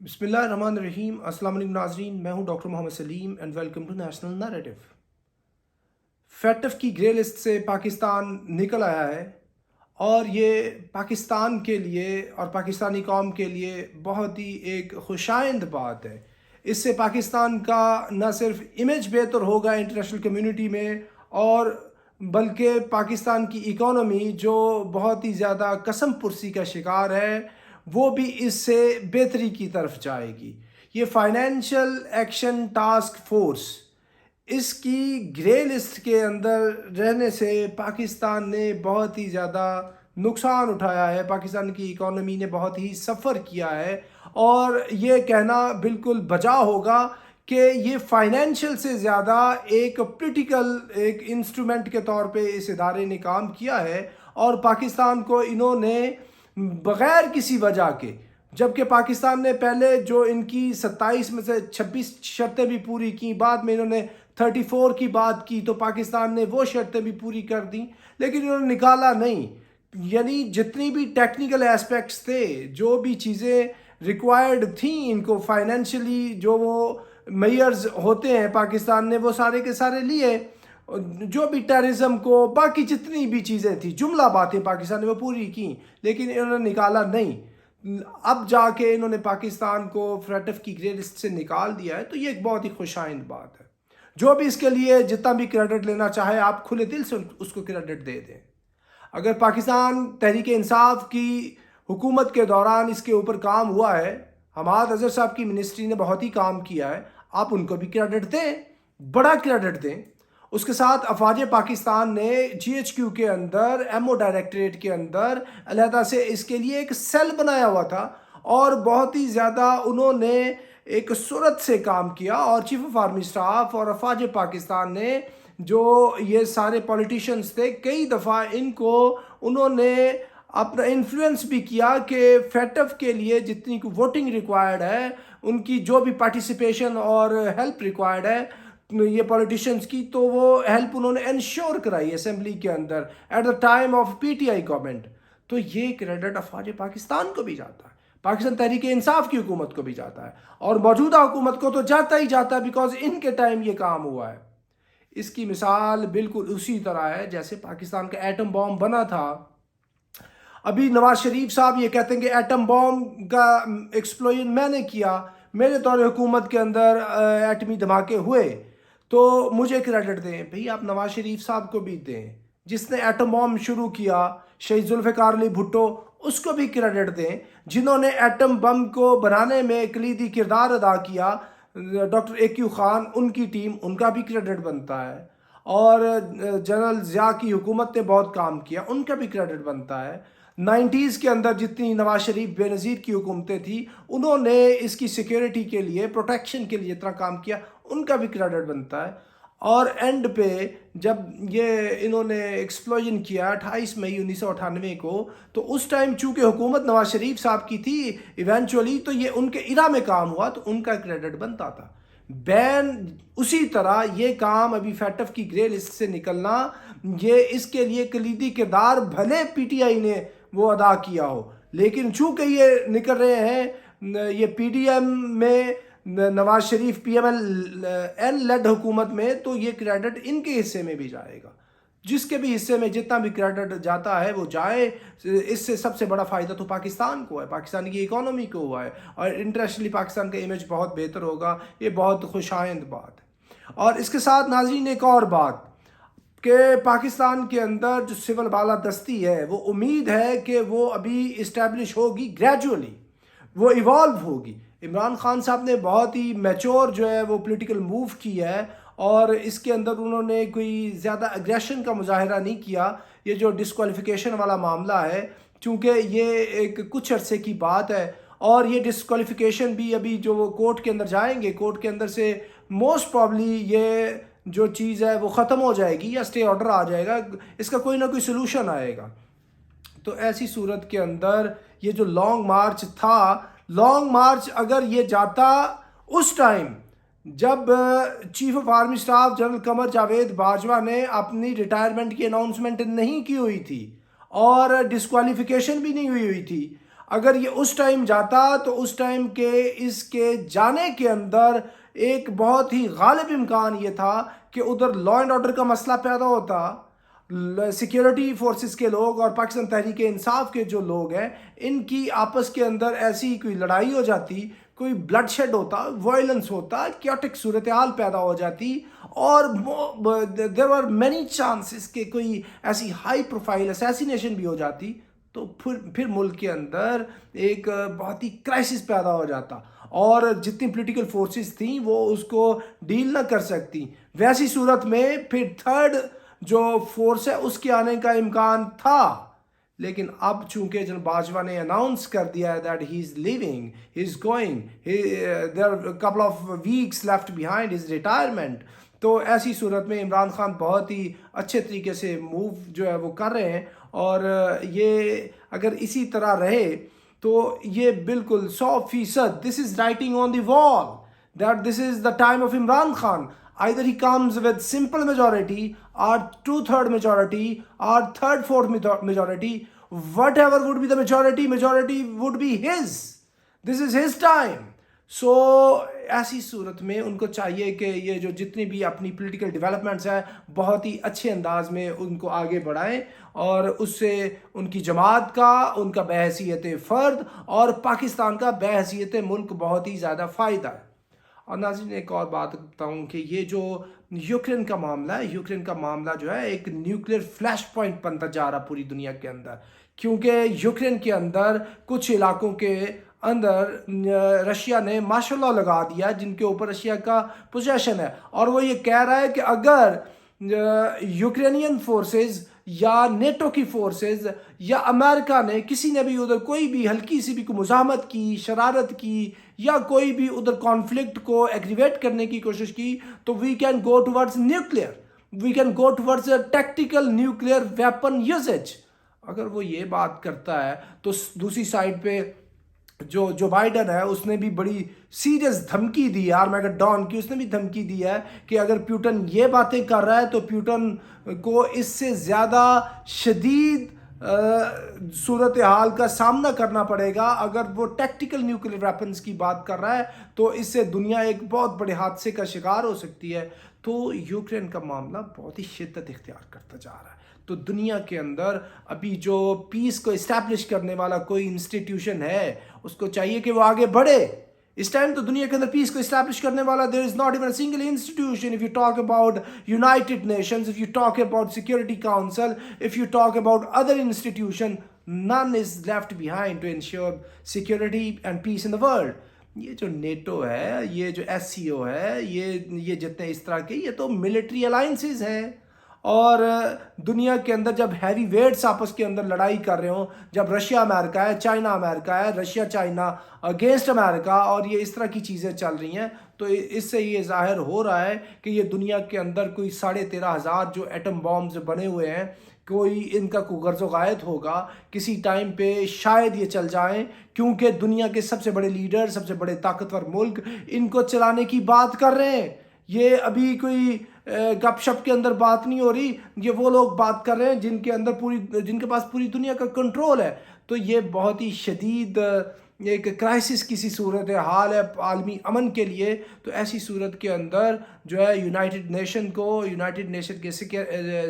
بسم اللہ الرحمن الرحیم۔ السلام علیکم ناظرین، میں ہوں doctor Muhammad Saleem and welcome to National Narrative. FATF کی گرے لسٹ سے پاکستان نکل آیا ہے اور یہ پاکستان کے لیے اور پاکستانی قوم کے لیے بہت ہی ایک خوشائند بات ہے۔ اس سے پاکستان کا نہ صرف امیج بہتر ہوگا انٹرنیشنل کمیونٹی میں، اور بلکہ پاکستان کی اکانومی جو بہت ہی زیادہ قسم پرسی کا شکار ہے وہ بھی اس سے بہتری کی طرف جائے گی۔ یہ فائنینشیل ایکشن ٹاسک فورس اس کی گرے لسٹ کے اندر رہنے سے پاکستان نے بہت ہی زیادہ نقصان اٹھایا ہے، پاکستان کی اکانومی نے بہت ہی سفر کیا ہے، اور یہ کہنا بالکل بجا ہوگا کہ یہ فائنینشیل سے زیادہ ایک پولیٹیکل ایک انسٹرومنٹ کے طور پہ اس ادارے نے کام کیا ہے، اور پاکستان کو انہوں نے بغیر کسی وجہ کے، جبکہ پاکستان نے پہلے جو ان کی 27 میں سے 26 شرطیں بھی پوری کی، بعد میں انہوں نے 34 کی بات کی تو پاکستان نے وہ شرطیں بھی پوری کر دیں، لیکن انہوں نے نکالا نہیں۔ یعنی جتنی بھی ٹیکنیکل ایسپیکٹس تھے، جو بھی چیزیں ریکوائرڈ تھیں ان کو فائنینشلی، جو وہ میئرز ہوتے ہیں پاکستان نے وہ سارے کے سارے لیے، جو بھی ٹیررزم کو باقی جتنی بھی چیزیں تھیں، جملہ باتیں پاکستان نے وہ پوری کی، لیکن انہوں نے نکالا نہیں۔ اب جا کے انہوں نے پاکستان کو فیٹف کی گرے لسٹ سے نکال دیا ہے، تو یہ ایک بہت ہی خوشائند بات ہے۔ جو بھی اس کے لیے جتنا بھی کریڈٹ لینا چاہے، آپ کھلے دل سے اس کو کریڈٹ دے دیں۔ اگر پاکستان تحریک انصاف کی حکومت کے دوران اس کے اوپر کام ہوا ہے، حماد اظہر صاحب کی منسٹری نے بہت ہی کام کیا ہے، آپ ان کو بھی کریڈٹ دیں، بڑا کریڈٹ دیں۔ اس کے ساتھ افواج پاکستان نے جی ایچ کیو کے اندر، ایم او ڈائریکٹریٹ کے اندر علیحدہ سے اس کے لیے ایک سیل بنایا ہوا تھا، اور بہت ہی زیادہ انہوں نے ایک سرعت سے کام کیا، اور چیف آف آرمی اسٹاف اور افواج پاکستان نے جو یہ سارے پولیٹیشنز تھے، کئی دفعہ ان کو انہوں نے اپنا انفلوئنس بھی کیا کہ فیٹف کے لیے جتنی ووٹنگ ریکوائرڈ ہے، ان کی جو بھی پارٹیسپیشن اور ہیلپ ریکوائرڈ ہے یہ پولیٹیشنز کی، تو وہ ہیلپ انہوں نے انشور کرائی اسمبلی کے اندر at the time of P T I government. تو یہ کریڈٹ افواج پاکستان کو بھی جاتا ہے، پاکستان تحریک انصاف کی حکومت کو بھی جاتا ہے، اور موجودہ حکومت کو تو جاتا ہی جاتا ہے، بیکاز ان کے ٹائم یہ کام ہوا ہے۔ اس کی مثال بالکل اسی طرح ہے جیسے پاکستان کا ایٹم بام بنا تھا۔ ابھی نواز شریف صاحب یہ کہتے ہیں کہ ایٹم بام کا ایکسپلوژن میں نے کیا، میرے دور حکومت کے اندر ایٹمی دھماکے ہوئے، تو مجھے کریڈٹ دیں۔ بھئی آپ نواز شریف صاحب کو بھی دیں، جس نے ایٹم بام شروع کیا، شہید ذوالفقار علی بھٹو، اس کو بھی کریڈٹ دیں۔ جنہوں نے ایٹم بم کو بنانے میں کلیدی کردار ادا کیا، ڈاکٹر اے کیو خان، ان کی ٹیم، ان کا بھی کریڈٹ بنتا ہے۔ اور جنرل ضیاء کی حکومت نے بہت کام کیا، ان کا بھی کریڈٹ بنتا ہے۔ 90s کے اندر جتنی نواز شریف بے نظیر کی حکومتیں تھیں، انہوں نے اس کی سیکیورٹی کے لیے، پروٹیکشن کے لیے اتنا کام کیا، ان کا بھی کریڈٹ بنتا ہے۔ اور اینڈ پہ جب یہ انہوں نے ایکسپلوژن کیا 28 مئی 1998 کو، تو اس ٹائم چونکہ حکومت نواز شریف صاحب کی تھی ایونچولی، تو یہ ان کے ایرا میں کام ہوا، تو ان کا کریڈٹ بنتا تھا۔ بین اسی طرح یہ کام ابھی فیٹف کی گرے لسٹ سے نکلنا، یہ اس کے لیے کلیدی کردار بھلے پی ٹی آئی نے وہ ادا کیا ہو، لیکن چونکہ یہ نکل رہے ہیں یہ پی ڈی ایم میں، Nawaz Sharif P M L lead حکومت میں، تو یہ کریڈٹ ان کے حصے میں بھی جائے گا۔ جس کے بھی حصے میں جتنا بھی کریڈٹ جاتا ہے وہ جائے، اس سے سب سے بڑا فائدہ تو پاکستان کو ہے، پاکستان کی اکانومی کو ہوا ہے، اور انٹرنیشنلی پاکستان کا امیج بہت بہتر ہوگا۔ یہ بہت خوشائند بات ہے۔ اور اس کے ساتھ ناظرین ایک اور بات کہ پاکستان کے اندر جو سول بالادستی ہے، وہ امید ہے کہ وہ ابھی اسٹیبلش ہوگی، گریجولی وہ ایوالو ہوگی۔ عمران خان صاحب نے بہت ہی میچور جو ہے وہ پولیٹیکل موو کیا ہے، اور اس کے اندر انہوں نے کوئی زیادہ اگریشن کا مظاہرہ نہیں کیا۔ یہ جو ڈسکوالیفیکیشن والا معاملہ ہے، چونکہ یہ ایک کچھ عرصے کی بات ہے، اور یہ ڈسکوالیفیکیشن بھی ابھی جو وہ کورٹ کے اندر جائیں گے، کورٹ کے اندر سے موسٹ پرابلی یہ جو چیز ہے وہ ختم ہو جائے گی، یا اسٹے آرڈر آ جائے گا، اس کا کوئی نہ کوئی سلوشن آئے گا۔ تو ایسی صورت کے اندر یہ جو لانگ مارچ تھا، لانگ مارچ اگر یہ جاتا اس ٹائم جب chief of army staff general Qamar Javed Bajwa نے اپنی ریٹائرمنٹ کی اناؤنسمنٹ نہیں کی ہوئی تھی، اور ڈسکوالیفیکیشن بھی نہیں ہوئی تھی، اگر یہ اس ٹائم جاتا تو اس ٹائم کے اس کے جانے کے اندر ایک بہت ہی غالب امکان یہ تھا کہ ادھر لا اینڈ آرڈر کا مسئلہ پیدا ہوتا، سیکیورٹی فورسز کے لوگ اور پاکستان تحریک انصاف کے جو لوگ ہیں ان کی آپس کے اندر ایسی کوئی لڑائی ہو جاتی، کوئی بلڈ شیڈ ہوتا، وائلنس ہوتا، کیوٹک صورتحال پیدا ہو جاتی، اور دیر آر مینی چانسز کہ کوئی ایسی ہائی پروفائل اسیسینیشن بھی ہو جاتی، تو پھر ملک کے اندر ایک بہت ہی کرائسس پیدا ہو جاتا اور جتنی پولیٹیکل فورسز تھیں وہ اس کو ڈیل نہ کر سکتی۔ ویسی صورت میں پھر تھرڈ جو فورس ہے اس کے آنے کا امکان تھا، لیکن اب چونکہ جناب باجوہ نے اناؤنس کر دیا ہے that he is leaving, he is going, there are couple of weeks left behind his retirement, تو ایسی صورت میں عمران خان بہت ہی اچھے طریقے سے موو جو ہے وہ کر رہے ہیں، اور یہ اگر اسی طرح رہے تو یہ بالکل 100% دس از رائٹنگ آن دی وال that this is the time of Imran Khan. Either he comes with simple majority or 2/3 majority or 3rd/4 majority, whatever would be the majority would be his. This is his time. So ایسی صورت میں ان کو چاہیے کہ یہ جو جتنی بھی اپنی پولیٹیکل ڈیولپمنٹس ہیں بہت ہی اچھے انداز میں ان کو آگے بڑھائیں، اور اس سے ان کی جماعت کا، ان کا بحیثیت فرد اور پاکستان کا بحیثیت ملک بہت ہی زیادہ فائدہ ہے. اور ناظرین ایک اور بات بتاؤں کہ یہ جو یوکرین کا معاملہ ہے، یوکرین کا معاملہ جو ہے ایک نیوکلیئر فلیش پوائنٹ بنتا جا رہا پوری دنیا کے اندر، کیونکہ یوکرین کے اندر کچھ علاقوں کے اندر رشیا نے ماشاء اللہ لگا دیا جن کے اوپر رشیا کا پوزیشن ہے، اور وہ یہ کہہ رہا ہے کہ اگر یوکرینین فورسز یا نیٹو کی فورسز یا امریکہ نے کسی نے بھی ادھر کوئی بھی ہلکی سی بھی کوئی مزاحمت کی، شرارت کی، یا کوئی بھی ادھر کانفلکٹ کو ایگریویٹ کرنے کی کوشش کی، تو we can go towards nuclear, we can go towards tactical nuclear weapon usage. اگر وہ یہ بات کرتا ہے تو دوسری سائڈ پہ جو بائیڈن ہے اس نے بھی بڑی سیریس دھمکی دی ہے، آرمیگڈون کی اس نے بھی دھمکی دی ہے کہ اگر پیوٹن یہ باتیں کر رہا ہے تو پیوٹن کو اس سے زیادہ شدید صورتحال کا سامنا کرنا پڑے گا. اگر وہ ٹیکٹیکل نیوکلیئر ویپنز کی بات کر رہا ہے تو اس سے دنیا ایک بہت بڑے حادثے کا شکار ہو سکتی ہے. تو یوکرین کا معاملہ بہت ہی شدت اختیار کرتا جا رہا ہے. تو دنیا کے اندر ابھی جو پیس کو اسٹیبلش کرنے والا کوئی انسٹیٹیوشن ہے اس کو چاہیے کہ وہ آگے بڑھے. اس ٹائم تو دنیا کے اندر پیس کو اسٹیبلش کرنے والا there is not even a single institution. If you talk about United Nations, if you talk about Security Council, if you talk about other institution, none is left behind to ensure security and peace in the world. یہ جو NATO ہے، یہ جو SCO ہے، یہ جتنے اس طرح کے یہ تو ملٹری الائنسز ہیں، اور دنیا کے اندر جب ہیوی ویٹس آپس کے اندر لڑائی کر رہے ہوں، جب رشیا امریکہ ہے، چائنا امریکہ ہے، رشیا چائنا اگینسٹ امریکہ، اور یہ اس طرح کی چیزیں چل رہی ہیں، تو اس سے یہ ظاہر ہو رہا ہے کہ یہ دنیا کے اندر کوئی 13,500 جو ایٹم بامز بنے ہوئے ہیں، کوئی ان کا کوئی غرض و غایت ہوگا کسی ٹائم پہ، شاید یہ چل جائیں، کیونکہ دنیا کے سب سے بڑے لیڈر، سب سے بڑے طاقتور ملک ان کو چلانے کی بات کر رہے ہیں. یہ ابھی کوئی گپ شپ کے اندر بات نہیں ہو رہی، یہ وہ لوگ بات کر رہے ہیں جن کے پاس پوری دنیا کا کنٹرول ہے. تو یہ بہت ہی شدید ایک کرائسس کی سی صورت حال ہے عالمی امن کے لیے. تو ایسی صورت کے اندر جو ہے یونائٹڈ نیشن کے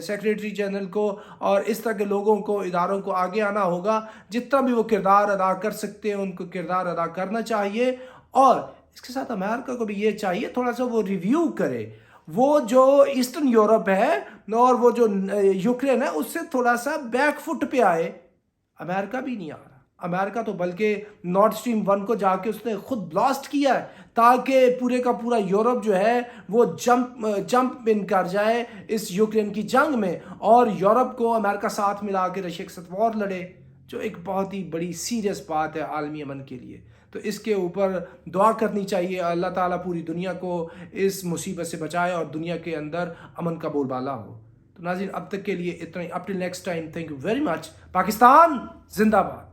سیکریٹری جنرل کو اور اس طرح کے لوگوں کو، اداروں کو آگے آنا ہوگا. جتنا بھی وہ کردار ادا کر سکتے ہیں ان کو کردار ادا کرنا چاہیے، اور اس کے ساتھ امریکہ کو بھی یہ چاہیے تھوڑا سا وہ ریویو کرے. وہ جو ایسٹرن یورپ ہے اور وہ جو یوکرین ہے اس سے تھوڑا سا بیک فٹ پہ آئے. امریکہ بھی نہیں آ رہا. امریکہ تو بلکہ نارڈ اسٹریم 1 کو جا کے اس نے خود بلاسٹ کیا ہے تاکہ پورے کا پورا یورپ جو ہے وہ جمپ ان کر جائے اس یوکرین کی جنگ میں، اور یورپ کو امریکہ ساتھ ملا کے رشیا کے ساتھ وار لڑے، جو ایک بہت ہی بڑی سیریس بات ہے عالمی امن کے لیے. تو اس کے اوپر دعا کرنی چاہیے، اللہ تعالیٰ پوری دنیا کو اس مصیبت سے بچائے اور دنیا کے اندر امن کا بول بالا ہو. تو ناظرین اب تک کے لیے اتنا ہی. Up till next time, thank you very much. Pakistan زندہ باد.